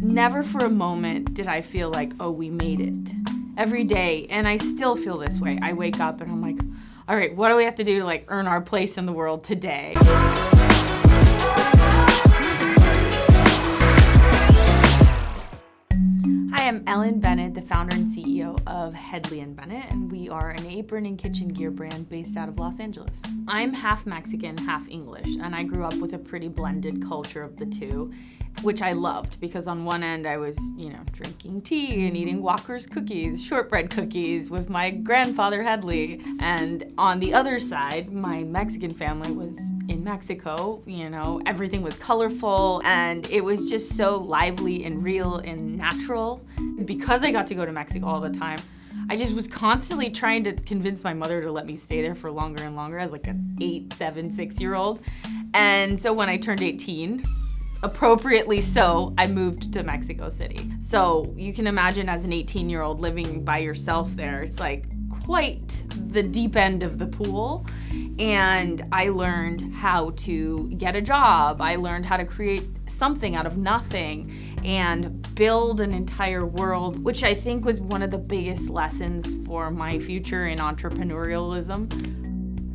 Never for a moment did I feel like, oh, we made it. Every day, and I still feel this way, I wake up and I'm like, all right, what do we have to do to like earn our place in the world today? Hi, I'm Ellen Bennett, the founder and CEO of Headley & Bennett, and we are an apron and kitchen gear brand based out of Los Angeles. I'm half Mexican, half English, and I grew up with a pretty blended culture of the two, which I loved because on one end I was, drinking tea and eating Walker's cookies, shortbread cookies with my grandfather Headley. And on the other side, my Mexican family was in Mexico, everything was colorful and it was just so lively and real and natural. Because I got to go to Mexico all the time, I just was constantly trying to convince my mother to let me stay there for longer and longer as like an 8, 7, 6-year-old. And so when I turned 18, appropriately so, I moved to Mexico City. So you can imagine as an 18-year-old living by yourself there, it's like quite the deep end of the pool. And I learned how to get a job. I learned how to create something out of nothing and build an entire world, which I think was one of the biggest lessons for my future in entrepreneurialism.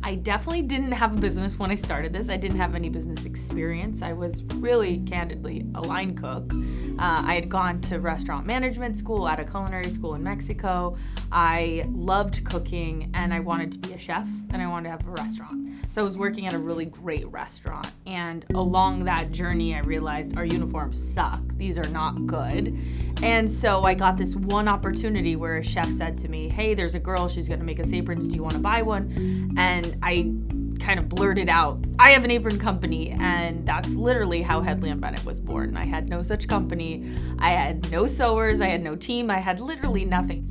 I definitely didn't have a business when I started this. I didn't have any business experience. I was really, candidly, a line cook. I had gone to restaurant management school at a culinary school in Mexico. I loved cooking and I wanted to be a chef and I wanted to have a restaurant. So I was working at a really great restaurant. And along that journey, I realized our uniforms suck. These are not good. And so I got this one opportunity where a chef said to me, hey, there's a girl, she's gonna make us aprons, do you wanna buy one? And I kind of blurted out, I have an apron company, and that's literally how Headley & Bennett was born. I had no such company, I had no sewers, I had no team, I had literally nothing.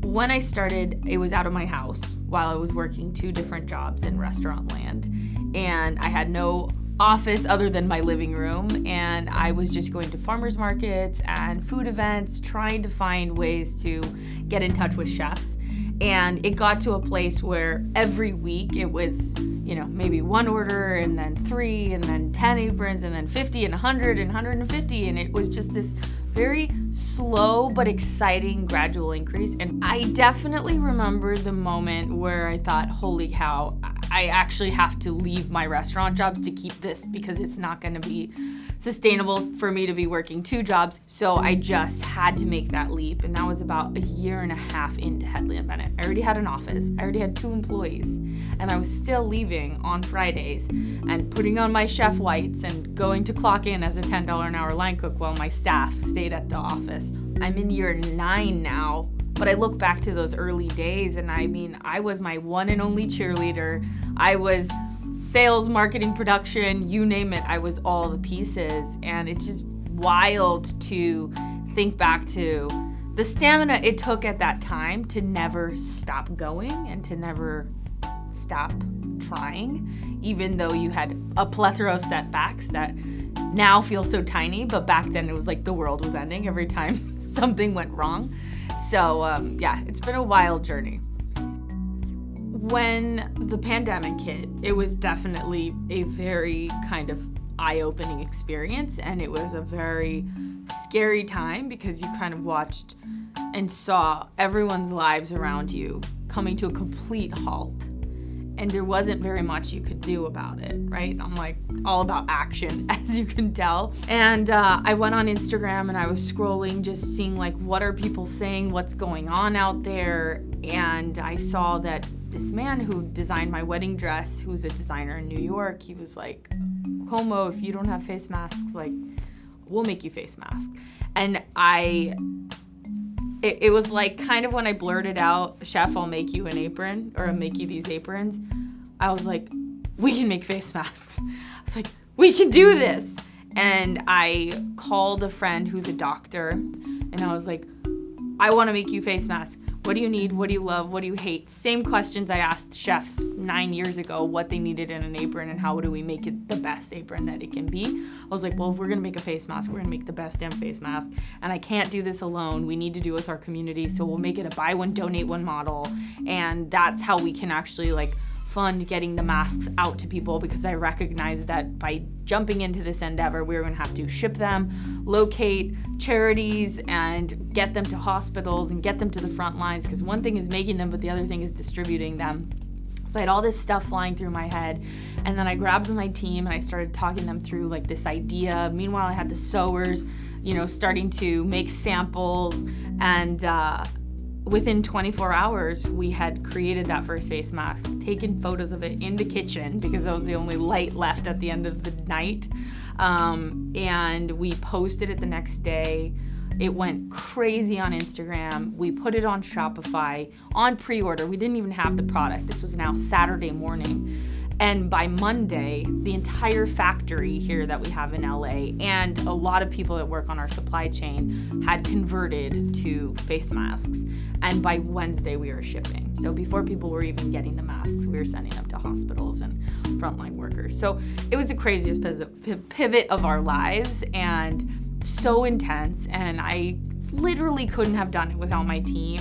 When I started, it was out of my house while I was working 2 different jobs in restaurant land, and I had no office other than my living room, and I was just going to farmers markets and food events trying to find ways to get in touch with chefs. And it got to a place where every week it was, maybe 1 order and then 3 and then 10 aprons and then 50 and 100 and 150, and it was just this very slow but exciting gradual increase. And I definitely remember the moment where I thought, holy cow, I actually have to leave my restaurant jobs to keep this because it's not going to be sustainable for me to be working 2 jobs. So I just had to make that leap. And that was about 1.5 years into Headley & Bennett. I already had an office. I already had 2 employees. And I was still leaving on Fridays and putting on my chef whites and going to clock in as a $10 an hour line cook while my staff stayed at the office. I'm in year 9 now. But I look back to those early days and I was my one and only cheerleader. I was sales, marketing, production, you name it. I was all the pieces. And it's just wild to think back to the stamina it took at that time to never stop going and to never stop trying, even though you had a plethora of setbacks that now feel so tiny, but back then it was like the world was ending every time something went wrong. So it's been a wild journey. When the pandemic hit, it was definitely a very kind of eye-opening experience, and it was a very scary time because you kind of watched and saw everyone's lives around you coming to a complete halt. And there wasn't very much you could do about it, right? I'm like all about action, as you can tell. And I went on Instagram and I was scrolling, just seeing like, what are people saying? What's going on out there? And I saw that this man who designed my wedding dress, who's a designer in New York, he was like, Como, if you don't have face masks, like, we'll make you face masks. And it was like kind of when I blurted out, chef, I'll make you an apron, or I'll make you these aprons. I was like, we can make face masks. I was like, we can do this. And I called a friend who's a doctor, and I was like, I want to make you face masks. What do you need? What do you love? What do you hate? Same questions I asked chefs 9 years ago, what they needed in an apron and how do we make it the best apron that it can be. I was like, well, if we're going to make a face mask, we're going to make the best damn face mask. And I can't do this alone. We need to do it with our community. So we'll make it a buy one, donate one model. And that's how we can actually like fund getting the masks out to people, because I recognized that by jumping into this endeavor, we were going to have to ship them, locate charities, and get them to hospitals and get them to the front lines, because one thing is making them, but the other thing is distributing them. So I had all this stuff flying through my head, and then I grabbed my team and I started talking them through like this idea. Meanwhile, I had the sewers, starting to make samples, and within 24 hours, we had created that first face mask, taken photos of it in the kitchen because that was the only light left at the end of the night. And we posted it the next day. It went crazy on Instagram. We put it on Shopify on pre-order. We didn't even have the product. This was now Saturday morning. And by Monday, the entire factory here that we have in LA and a lot of people that work on our supply chain had converted to face masks. And by Wednesday, we were shipping. So before people were even getting the masks, we were sending them to hospitals and frontline workers. So it was the craziest pivot of our lives, and so intense. And I literally couldn't have done it without my team.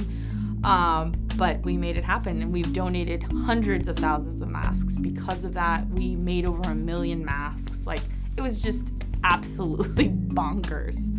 But we made it happen, and we've donated hundreds of thousands of masks. Because of that, we made over 1 million masks. Like, it was just absolutely bonkers.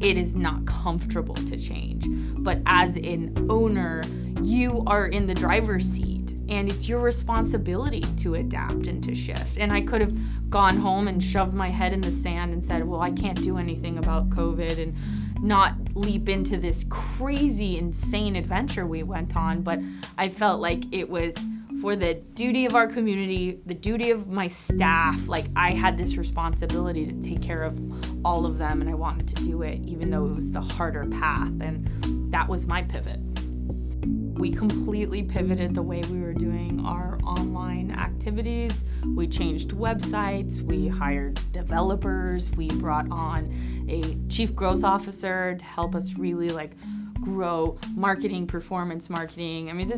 It is not comfortable to change, but as an owner, you are in the driver's seat, and it's your responsibility to adapt and to shift. And I could have gone home and shoved my head in the sand and said, well, I can't do anything about COVID, and not leap into this crazy, insane adventure we went on. But I felt like it was for the duty of our community, the duty of my staff. Like, I had this responsibility to take care of all of them, and I wanted to do it even though it was the harder path. And that was my pivot. We completely pivoted the way we were doing our online activities. We changed websites, we hired developers, we brought on a chief growth officer to help us really grow marketing, performance marketing. I mean,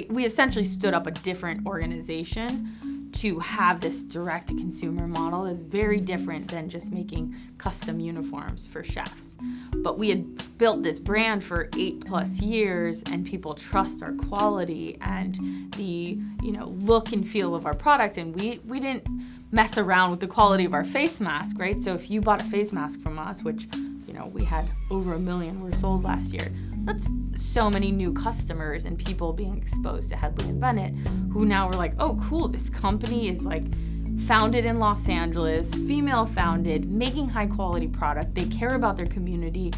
we essentially stood up a different organization to have this direct-to-consumer model. Is very different than just making custom uniforms for chefs. But we had built this brand for 8+ years, and people trust our quality and the look and feel of our product. And we didn't mess around with the quality of our face mask, right? So if you bought a face mask from us, which we had over 1 million were sold last year, that's so many new customers and people being exposed to Hedley and Bennett, who now were like, oh, cool, this company is founded in Los Angeles, female founded, making high quality product. They care about their community.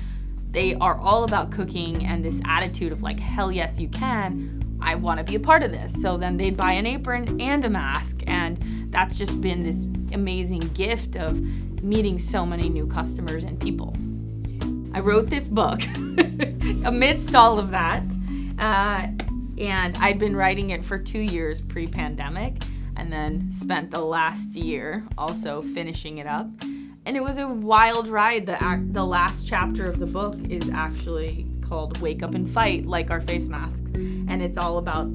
They are all about cooking, and this attitude of hell yes, you can. I want to be a part of this. So then they'd buy an apron and a mask. And that's just been this amazing gift of meeting so many new customers and people. I wrote this book amidst all of that. And I'd been writing it for 2 years pre-pandemic, and then spent the last year also finishing it up. And it was a wild ride. The last chapter of the book is actually called Wake Up and Fight, like our face masks. And it's all about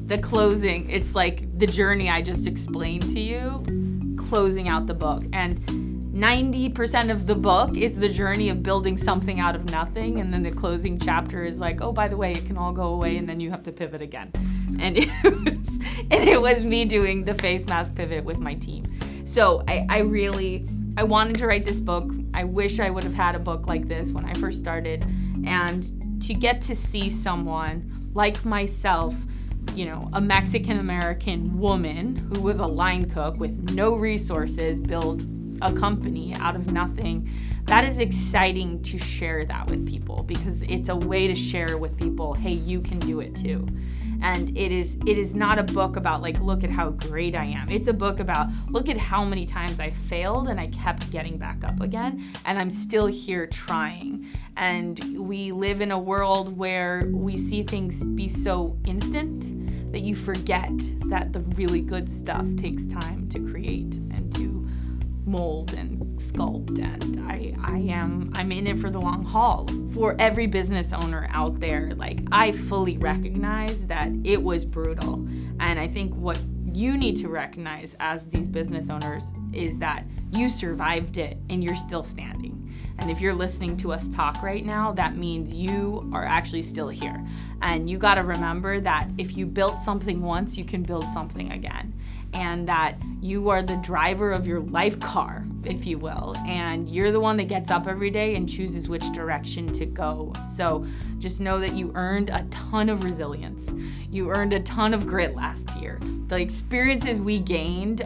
the closing. It's like the journey I just explained to you, closing out the book. And 90% of the book is the journey of building something out of nothing. And then the closing chapter is like, oh, by the way, it can all go away, and then you have to pivot again. And it was me doing the face mask pivot with my team. So I wanted to write this book. I wish I would have had a book like this when I first started. And to get to see someone like myself, a Mexican-American woman who was a line cook with no resources, build a company out of nothing, that is exciting to share that with people, because it's a way to share with people, hey, you can do it too. And it is not a book about look at how great I am. It's a book about, look at how many times I failed and I kept getting back up again, and I'm still here trying. And we live in a world where we see things be so instant that you forget that the really good stuff takes time to create and to mold and sculpt. And I'm in it for the long haul. For every business owner out there, I fully recognize that it was brutal. And I think what you need to recognize as these business owners is that you survived it and you're still standing. And if you're listening to us talk right now, that means you are actually still here. And you got to remember that if you built something once, you can build something again. And that you are the driver of your life car, if you will. And you're the one that gets up every day and chooses which direction to go. So just know that you earned a ton of resilience. You earned a ton of grit last year. The experiences we gained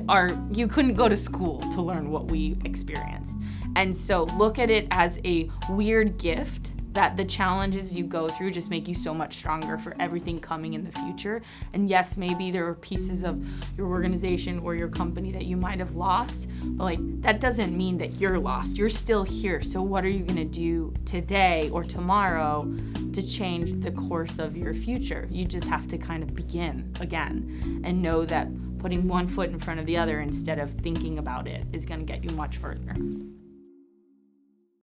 you couldn't go to school to learn what we experienced. And so look at it as a weird gift that the challenges you go through just make you so much stronger for everything coming in the future. And yes, maybe there are pieces of your organization or your company that you might have lost, but that doesn't mean that you're lost. You're still here. So what are you gonna do today or tomorrow to change the course of your future? You just have to kind of begin again and know that putting one foot in front of the other instead of thinking about it is gonna get you much further.